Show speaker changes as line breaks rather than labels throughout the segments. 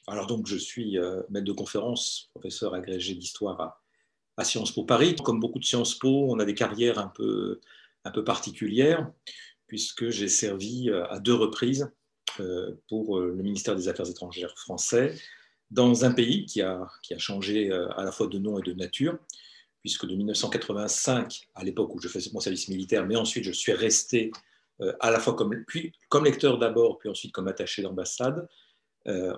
Alors donc, je suis maître de conférence, professeur agrégé d'histoire à Sciences Po Paris. Comme beaucoup de Sciences Po, on a des carrières un peu particulières, puisque j'ai servi à 2 reprises pour le ministère des Affaires étrangères français, dans un pays qui a changé à la fois de nom et de nature, puisque de 1985, à l'époque où je faisais mon service militaire, mais ensuite je suis resté à la fois comme lecteur d'abord, puis ensuite comme attaché d'ambassade,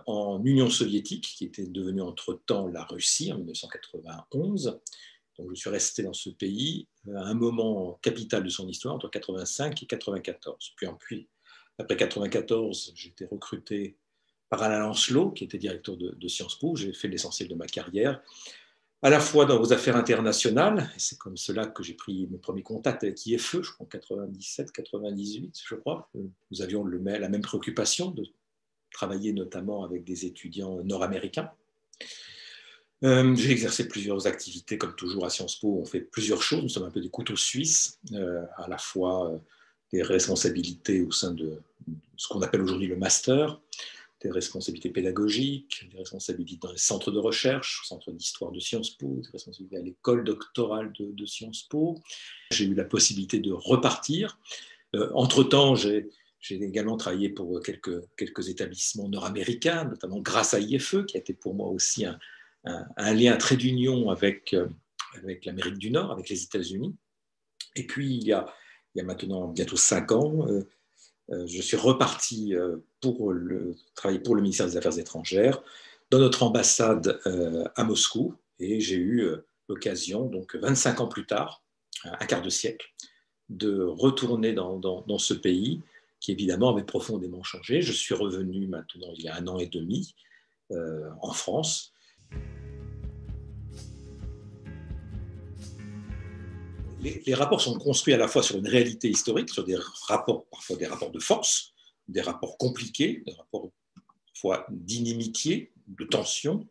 en Union soviétique, qui était devenue entre-temps la Russie en 1991. Donc je suis resté dans ce pays à un moment capital de son histoire, entre 85 et 94. Puis après 94, j'ai été recruté par Alain Lancelot, qui était directeur de Sciences Po. J'ai fait l'essentiel de ma carrière, à la fois dans vos affaires internationales, et c'est comme cela que j'ai pris mes premiers contacts avec IFE, je crois en 97, 98, je crois. Nous avions la même préoccupation de travailler notamment avec des étudiants nord-américains. J'ai exercé plusieurs activités, comme toujours à Sciences Po, on fait plusieurs choses, nous sommes un peu des couteaux suisses, à la fois des responsabilités au sein de ce qu'on appelle aujourd'hui le master, des responsabilités pédagogiques, des responsabilités dans les centres de recherche, centre d'histoire de Sciences Po, des responsabilités à l'école doctorale de Sciences Po. J'ai eu la possibilité de repartir. Entre-temps, j'ai également travaillé pour quelques établissements nord-américains, notamment grâce à IFE, qui a été pour moi aussi un lien, un trait d'union avec l'Amérique du Nord, avec les États-Unis. Et puis, il y a maintenant bientôt 5 ans, je suis reparti pour travailler pour le ministère des Affaires étrangères dans notre ambassade à Moscou. Et j'ai eu l'occasion, donc 25 ans plus tard, un quart de siècle, de retourner dans ce pays qui évidemment avait profondément changé. Je suis revenu maintenant il y a 1 an et demi en France. Les rapports sont construits à la fois sur une réalité historique, sur des rapports, parfois des rapports de force, des rapports compliqués, des rapports parfois d'inimitié, de tension,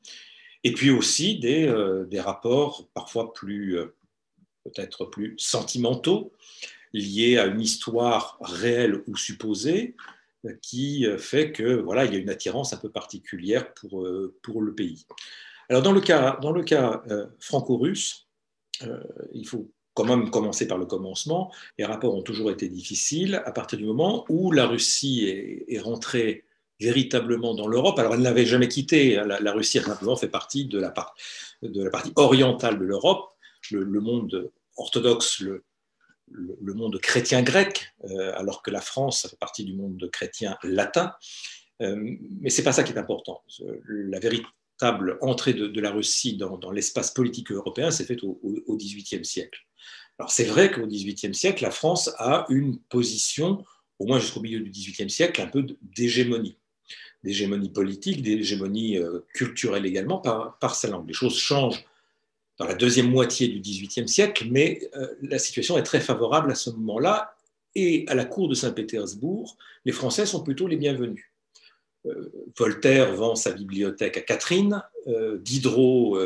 et puis aussi des rapports parfois peut-être plus sentimentaux, liés à une histoire réelle ou supposée, qui fait que voilà, il y a une attirance un peu particulière pour le pays. Alors dans le cas franco-russe, il faut quand même commencer par le commencement. Les rapports ont toujours été difficiles à partir du moment où la Russie est rentrée véritablement dans l'Europe. Alors elle n'avait jamais quitté. La Russie simplement fait partie de la partie orientale de l'Europe, le monde orthodoxe, le monde chrétien grec, alors que la France ça fait partie du monde chrétien latin. Mais ce n'est pas ça qui est important. La véritable entrée de la Russie dans l'espace politique européen s'est faite au XVIIIe siècle. Alors c'est vrai qu'au XVIIIe siècle, la France a une position, au moins jusqu'au milieu du XVIIIe siècle, un peu d'hégémonie politique, d'hégémonie culturelle également par sa langue. Les choses changent dans la deuxième moitié du XVIIIe siècle, mais la situation est très favorable à ce moment-là, et à la cour de Saint-Pétersbourg, les Français sont plutôt les bienvenus. Voltaire vend sa bibliothèque à Catherine, Diderot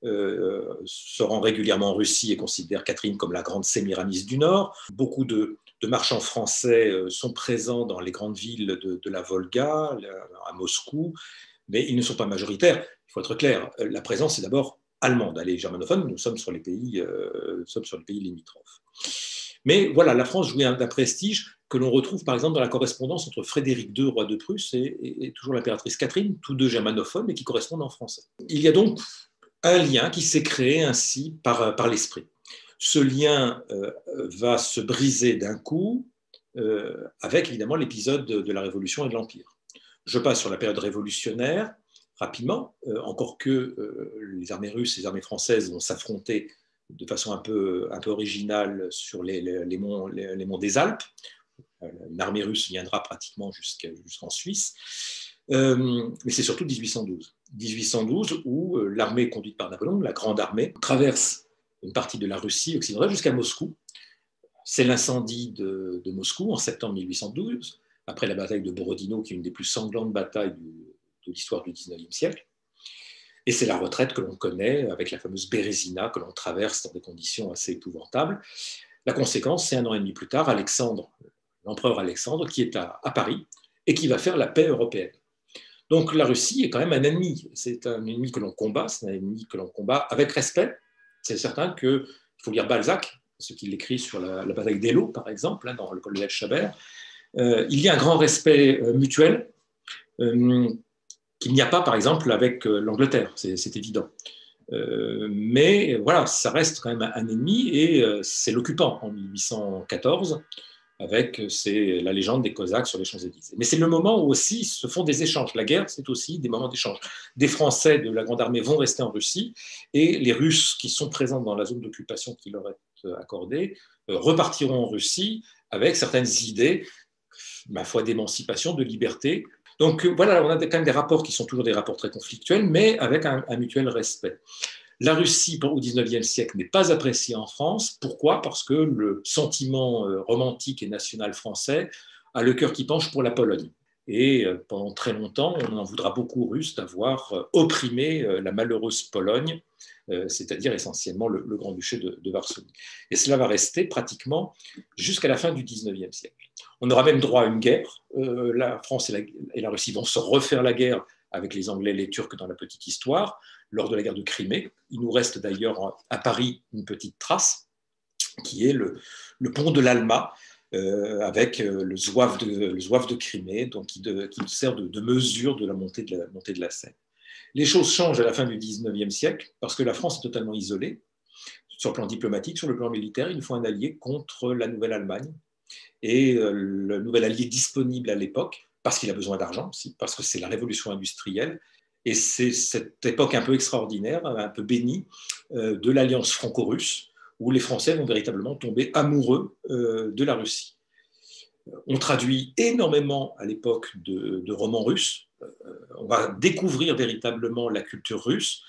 se rend régulièrement en Russie et considère Catherine comme la grande Sémiramis du Nord. Beaucoup de marchands français sont présents dans les grandes villes de la Volga, à Moscou, mais ils ne sont pas majoritaires. Il faut être clair, la présence est d'abord allemande. Elle est germanophone, nous sommes sur les pays limitrophes. Mais voilà, la France jouit d'un prestige que l'on retrouve par exemple dans la correspondance entre Frédéric II, roi de Prusse, et toujours l'impératrice Catherine, tous deux germanophones, mais qui correspondent en français. Il y a donc un lien qui s'est créé ainsi par l'esprit. Ce lien va se briser d'un coup avec évidemment l'épisode de la Révolution et de l'Empire. Je passe sur la période révolutionnaire rapidement, encore que les armées russes et les armées françaises vont s'affronter de façon un peu originale sur les monts des Alpes. Une armée russe viendra pratiquement jusqu'en Suisse. Mais c'est surtout 1812. 1812 où l'armée conduite par Napoléon, la Grande Armée, traverse une partie de la Russie occidentale jusqu'à Moscou. C'est l'incendie de Moscou en septembre 1812, après la bataille de Borodino, qui est une des plus sanglantes batailles de l'histoire du XIXe siècle. Et c'est la retraite que l'on connaît avec la fameuse Bérésina que l'on traverse dans des conditions assez épouvantables. La conséquence, c'est 1 an et demi plus tard, l'empereur Alexandre, qui est à Paris et qui va faire la paix européenne. Donc la Russie est quand même un ennemi. C'est un ennemi que l'on combat, c'est un ennemi que l'on combat avec respect. C'est certain qu'il faut lire Balzac, ce qu'il écrit sur la bataille d'Eylau, par exemple, hein, dans le colonel Chabert. Il y a un grand respect mutuel qu'il n'y a pas, par exemple, avec l'Angleterre, c'est évident. Mais voilà, ça reste quand même un ennemi et c'est l'occupant en 1814 avec la légende des Cosaques sur les Champs-Élysées. Mais c'est le moment où aussi se font des échanges. La guerre, c'est aussi des moments d'échange. Des Français de la Grande Armée vont rester en Russie et les Russes qui sont présents dans la zone d'occupation qui leur est accordée repartiront en Russie avec certaines idées, ma foi, d'émancipation, de liberté. Donc voilà, on a quand même des rapports qui sont toujours des rapports très conflictuels, mais avec un mutuel respect. La Russie, au XIXe siècle, n'est pas appréciée en France. Pourquoi? Parce que le sentiment romantique et national français a le cœur qui penche pour la Pologne. Et pendant très longtemps, on en voudra beaucoup aux Russes d'avoir opprimé la malheureuse Pologne, c'est-à-dire essentiellement le Grand-Duché de Varsovie. Et cela va rester pratiquement jusqu'à la fin du XIXe siècle. On aura même droit à une guerre. La France et la Russie vont se refaire la guerre avec les Anglais et les Turcs dans la petite histoire, lors de la guerre de Crimée. Il nous reste d'ailleurs à Paris une petite trace, qui est le pont de l'Alma, avec le zouave de Crimée, donc qui sert de mesure de la montée de la Seine. Les choses changent à la fin du XIXe siècle, parce que la France est totalement isolée, sur le plan diplomatique, sur le plan militaire. Il nous faut un allié contre la Nouvelle-Allemagne. Et le nouvel allié disponible à l'époque, parce qu'il a besoin d'argent aussi, parce que c'est la révolution industrielle, et c'est cette époque un peu extraordinaire, un peu bénie, de l'alliance franco-russe, où les Français vont véritablement tomber amoureux de la Russie. On traduit énormément à l'époque de romans russes. On va découvrir véritablement la culture russe.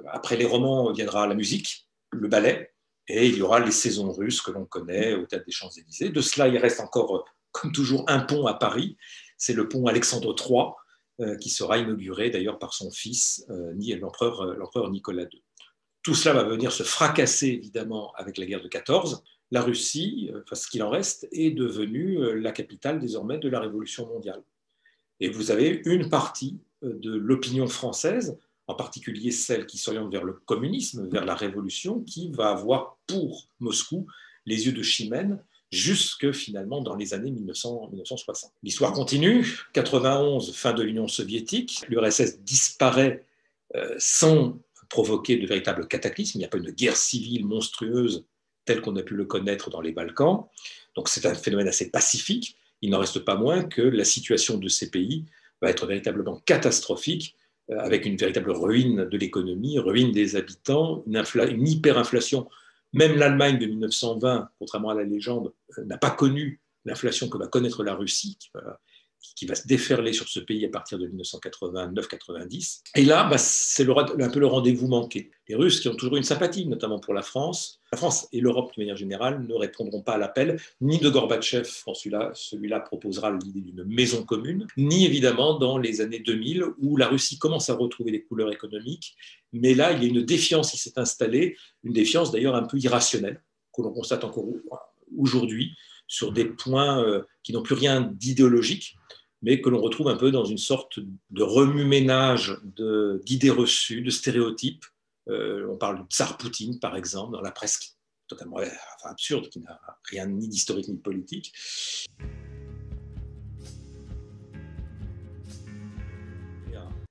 Après les romans viendra la musique, le ballet, et il y aura les saisons russes que l'on connaît au Théâtre des Champs-Élysées. De cela, il reste encore, comme toujours, un pont à Paris. C'est le pont Alexandre III, qui sera inauguré d'ailleurs par son fils, l'empereur Nicolas II. Tout cela va venir se fracasser évidemment avec la guerre de 14. La Russie, enfin, ce qu'il en reste, est devenue la capitale désormais de la Révolution mondiale. Et vous avez une partie de l'opinion française, en particulier celle qui s'oriente vers le communisme, vers la révolution, qui va avoir pour Moscou les yeux de Chimène jusque finalement dans les années 1960. L'histoire continue. 91, fin de l'Union soviétique. L'URSS disparaît sans provoquer de véritables cataclysmes. Il n'y a pas une guerre civile monstrueuse telle qu'on a pu le connaître dans les Balkans. Donc c'est un phénomène assez pacifique. Il n'en reste pas moins que la situation de ces pays va être véritablement catastrophique, avec une véritable ruine de l'économie, ruine des habitants, une hyperinflation. Même l'Allemagne de 1920, contrairement à la légende, n'a pas connu l'inflation que va connaître la Russie, qui va se déferler sur ce pays à partir de 1989-90. Et là, c'est un peu le rendez-vous manqué. Les Russes, qui ont toujours une sympathie, notamment pour la France et l'Europe de manière générale, ne répondront pas à l'appel, ni de Gorbatchev, celui-là proposera l'idée d'une maison commune, ni évidemment dans les années 2000, où la Russie commence à retrouver des couleurs économiques, mais là, il y a une défiance qui s'est installée, une défiance d'ailleurs un peu irrationnelle, que l'on constate encore aujourd'hui, sur des points qui n'ont plus rien d'idéologique, mais que l'on retrouve un peu dans une sorte de remue-ménage d'idées reçues, de stéréotypes. On parle du tsar Poutine, par exemple, dans la presse totalement absurde, qui n'a rien ni d'historique ni de politique.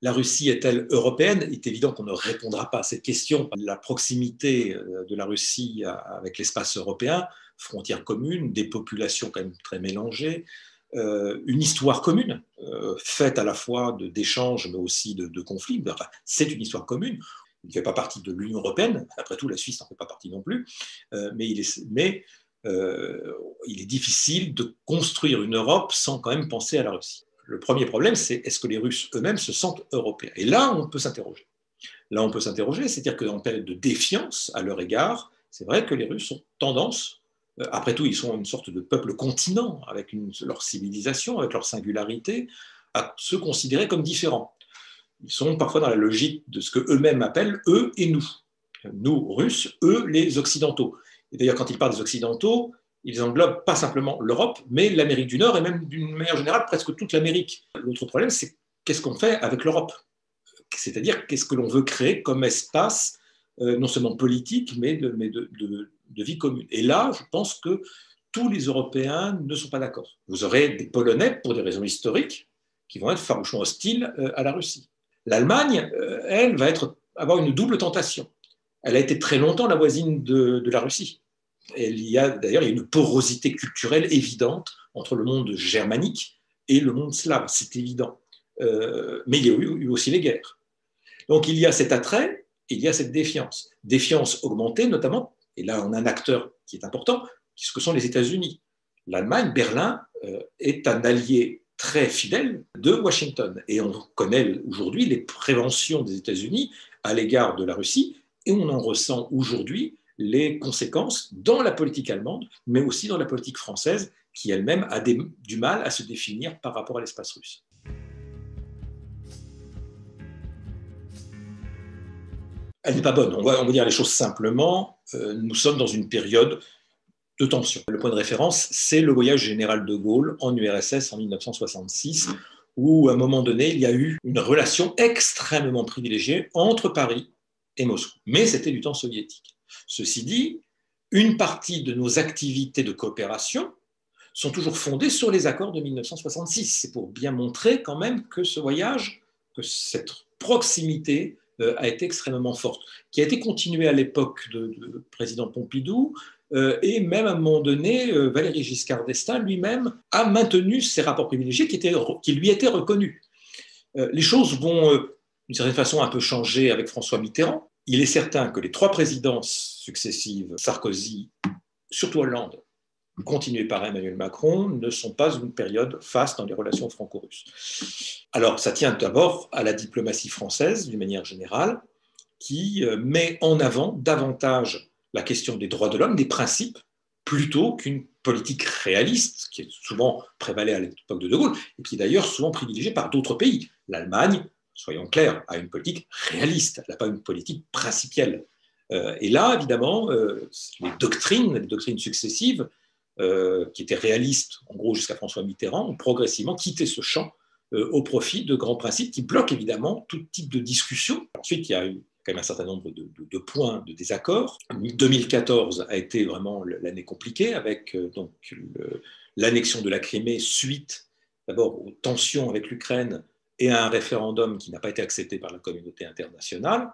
La Russie est-elle européenne? Il est évident qu'on ne répondra pas à cette question. La proximité de la Russie avec l'espace européen, frontières communes, des populations quand même très mélangées, une histoire commune, faite à la fois d'échanges mais aussi de conflits. Enfin, c'est une histoire commune. Il ne fait pas partie de l'Union européenne. Après tout, la Suisse n'en fait pas partie non plus. Mais il est difficile de construire une Europe sans quand même penser à la Russie. Le premier problème, c'est est-ce que les Russes eux-mêmes se sentent européens? Et là, on peut s'interroger. C'est-à-dire qu'en période de défiance à leur égard, c'est vrai que les Russes ont tendance, après tout, ils sont une sorte de peuple continent, avec leur civilisation, avec leur singularité, à se considérer comme différents. Ils sont parfois dans la logique de ce qu'eux-mêmes appellent eux et nous. Nous, Russes, eux, les Occidentaux. Et d'ailleurs, quand ils parlent des Occidentaux, ils englobent pas simplement l'Europe, mais l'Amérique du Nord et même d'une manière générale presque toute l'Amérique. L'autre problème, c'est qu'est-ce qu'on fait avec l'Europe? C'est-à-dire, qu'est-ce que l'on veut créer comme espace, non seulement politique, mais de vie commune. Et là, je pense que tous les Européens ne sont pas d'accord. Vous aurez des Polonais, pour des raisons historiques, qui vont être farouchement hostiles à la Russie. L'Allemagne, elle, va avoir une double tentation. Elle a été très longtemps la voisine de la Russie. D'ailleurs, il y a une porosité culturelle évidente entre le monde germanique et le monde slave, c'est évident. Mais il y a eu aussi les guerres. Donc il y a cet attrait, il y a cette défiance. Défiance augmentée notamment, et là on a un acteur qui est important, ce que sont les États-Unis. L'Allemagne, Berlin, est un allié très fidèle de Washington. Et on connaît aujourd'hui les préventions des États-Unis à l'égard de la Russie, et on en ressent aujourd'hui les conséquences dans la politique allemande, mais aussi dans la politique française, qui elle-même a du mal à se définir par rapport à l'espace russe. Elle n'est pas bonne. On va dire les choses simplement. Nous sommes dans une période de tension. Le point de référence, c'est le voyage général de Gaulle en URSS en 1966, où à un moment donné, il y a eu une relation extrêmement privilégiée entre Paris et Moscou. Mais c'était du temps soviétique. Ceci dit, une partie de nos activités de coopération sont toujours fondées sur les accords de 1966. C'est pour bien montrer quand même que ce voyage, que cette proximité a été extrêmement forte, qui a été continuée à l'époque de président Pompidou, et même à un moment donné, Valéry Giscard d'Estaing lui-même a maintenu ses rapports privilégiés qui lui étaient reconnus. Les choses vont, d'une certaine façon, un peu changer avec François Mitterrand. Il est certain que les 3 présidences successives, Sarkozy, surtout Hollande, continuées par Emmanuel Macron, ne sont pas une période faste dans les relations franco-russes. Alors, ça tient d'abord à la diplomatie française, d'une manière générale, qui met en avant davantage la question des droits de l'homme, des principes, plutôt qu'une politique réaliste, qui est souvent prévalée à l'époque de De Gaulle, et qui est d'ailleurs souvent privilégiée par d'autres pays. L'Allemagne, soyons clairs, a une politique réaliste, elle n'a pas une politique principielle. Et là, évidemment, les doctrines successives, qui étaient réalistes, en gros jusqu'à François Mitterrand, ont progressivement quitté ce champ au profit de grands principes qui bloquent évidemment tout type de discussion. Ensuite, il y a eu quand même un certain nombre de points de désaccord. 2014 a été vraiment l'année compliquée avec l'annexion de la Crimée suite d'abord aux tensions avec l'Ukraine et à un référendum qui n'a pas été accepté par la communauté internationale,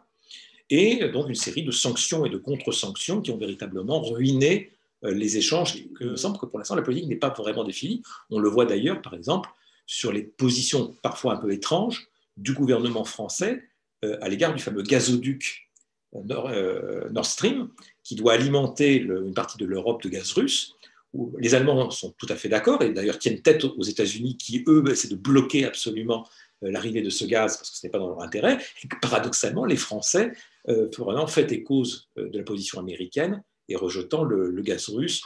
et donc une série de sanctions et de contre-sanctions qui ont véritablement ruiné les échanges. Il me semble que pour l'instant la politique n'est pas vraiment définie. On le voit d'ailleurs par exemple sur les positions parfois un peu étranges du gouvernement français à l'égard du fameux gazoduc Nord Stream, qui doit alimenter une partie de l'Europe de gaz russe, où les Allemands sont tout à fait d'accord, et d'ailleurs tiennent tête aux États-Unis, qui, eux, essaient de bloquer absolument l'arrivée de ce gaz, parce que ce n'est pas dans leur intérêt, et que paradoxalement, les Français feront fait et cause de la position américaine, et rejetant le gaz russe,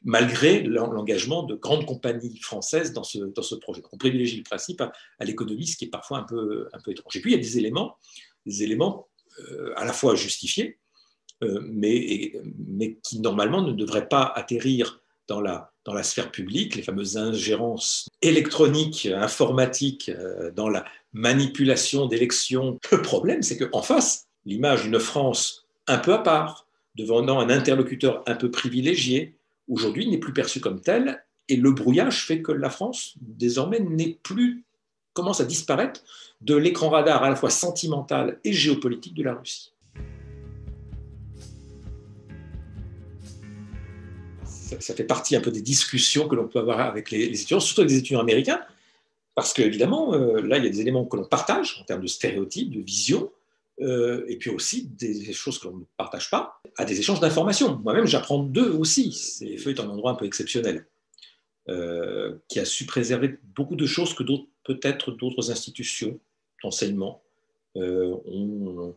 malgré l'engagement de grandes compagnies françaises dans ce projet. On privilégie le principe à l'économie, ce qui est parfois un peu étrange. Et puis, il y a des éléments à la fois justifiés, mais qui, normalement, ne devraient pas atterrir dans la sphère publique, les fameuses ingérences électroniques, informatiques, dans la manipulation d'élections. Le problème, c'est qu'en face, l'image d'une France un peu à part, devenant un interlocuteur un peu privilégié, aujourd'hui n'est plus perçue comme telle, et le brouillage fait que la France, désormais, commence à disparaître de l'écran radar à la fois sentimental et géopolitique de la Russie. Ça fait partie un peu des discussions que l'on peut avoir avec les étudiants, surtout avec les étudiants américains, parce qu'évidemment, là, il y a des éléments que l'on partage en termes de stéréotypes, de vision, et puis aussi des choses que l'on ne partage pas, à des échanges d'informations. Moi-même, j'apprends d'eux aussi. CFE est un endroit un peu exceptionnel, qui a su préserver beaucoup de choses que peut-être d'autres institutions d'enseignement ont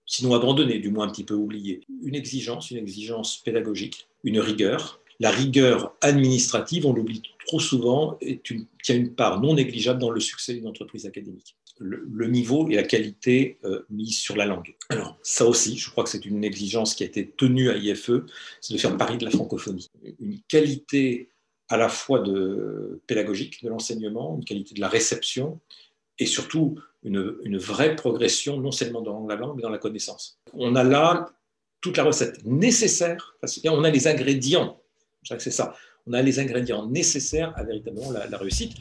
sinon abandonné, du moins un petit peu oublié. Une exigence pédagogique, une rigueur. La rigueur administrative, on l'oublie trop souvent, tient une part non négligeable dans le succès d'une entreprise académique. Le niveau et la qualité mise sur la langue. Alors, ça aussi, je crois que c'est une exigence qui a été tenue à IFE, c'est de faire le pari de la francophonie. Une qualité à la fois pédagogique de l'enseignement, une qualité de la réception, et surtout une vraie progression, non seulement dans la langue, mais dans la connaissance. On a là toute la recette nécessaire, parce qu'on a les ingrédients, je dirais que c'est ça, on a les ingrédients nécessaires à véritablement la réussite.